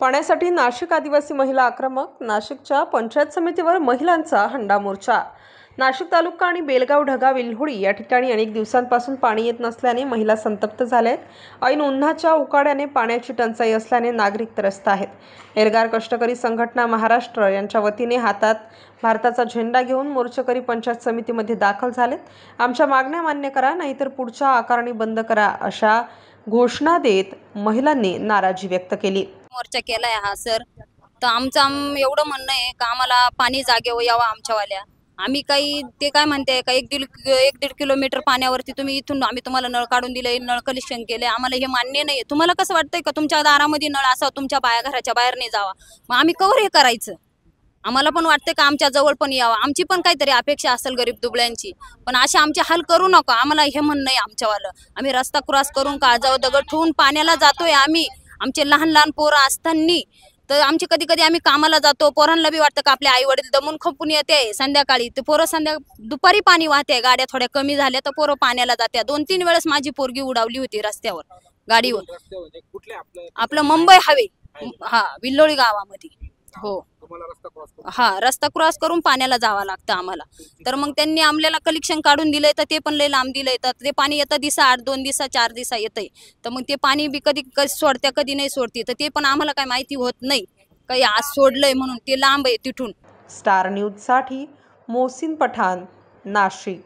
पाण्यासाठी नाशिक आदिवासी महिला आक्रमक. नाशिकच्या पंचायत समितीवर महिलांचा हंडा मोर्चा. नाशिक तालुका आणि बेलगाव ढगा विल्होळी या ठिकाणी अनेक दिवसांपासून पाणी येत नसल्याने महिला संतप्त झाल्यात. ऐन उन्हाच्या उकाड्याने पाण्याची टंचाई असल्याने नागरिक त्रस्त आहेत. एल्गार कष्टकरी संघटना महाराष्ट्र यांच्या वतीने हातात भारताचा झेंडा घेऊन मोर्चेकरी पंचायत समितीमध्ये दाखल झालेत. आमच्या मागण्या मान्य करा, नाहीतर पुढच्या आकारणी बंद करा, अशा घोषणा देत महिलांनी नाराजी व्यक्त केली. मोर्चा केलाय हा सर. तर आमचं एवढं म्हणणं आहे का आम्हाला पाणी जागेवर यावं आमच्यावाल्या. आम्ही काही ते काय म्हणते का 1-1.5 किलोमीटर पाण्यावरती तुम्ही इथून आम्ही तुम्हाला नळ काढून दिले, नळ कलेक्शन केले. आम्हाला हे मान्य नाही. तुम्हाला कसं वाटतंय का तुमच्या दारामध्ये नळ असावा, तुमच्या घराच्या बाहेर नाही जावा? मग आम्ही कवर हे करायचं? आम्हाला पण वाटतं का आमच्या जवळ पण यावं. आमची पण काहीतरी अपेक्षा असेल गरीब दुबळ्यांची. पण असे आमचे हाल करू नका. आम्हाला हे म्हणणं आहे आमच्यावालं. आम्ही रस्ता क्रॉस करून काळजावर दगड ठेवून पाण्याला जातोय आम्ही. आमचे लहान लहान पोरं असताना तर आमचे कधी कधी आम्ही कामाला जातो. पोरांना बी वाटतं का आपले आई वडील दमून खपून येते संध्याकाळी. ते पोरं दुपारी पाणी वाहते. गाड्या थोड्या कमी झाल्या तर पोरं पाण्याला जात्या. 2-3 वेळेस माझी पोरगी उडावली होती रस्त्यावर गाडीवर. आपलं मुंबई हवे विल्होळी गावामध्ये. हो हा, रस्ता क्रॉस करून पाण्याला जावं लागतं आम्हाला. तर मग त्यांनी आम्हाला कलेक्शन काढून दिलंय, तर ते पण लय लांब दिलंय. तर ते पाणी येतं दिवसा 8-2 दिवसा 4 दिवसा येतंय. तर मग ते पाणी बी कधी सोडत्या कधी नाही सोडते. तर ते पण आम्हाला काय माहिती होत नाही काही आज सोडलंय म्हणून. ते लांब आहे तिथून. स्टार न्यूज साठी मोहसिन पठाण, नाशिक.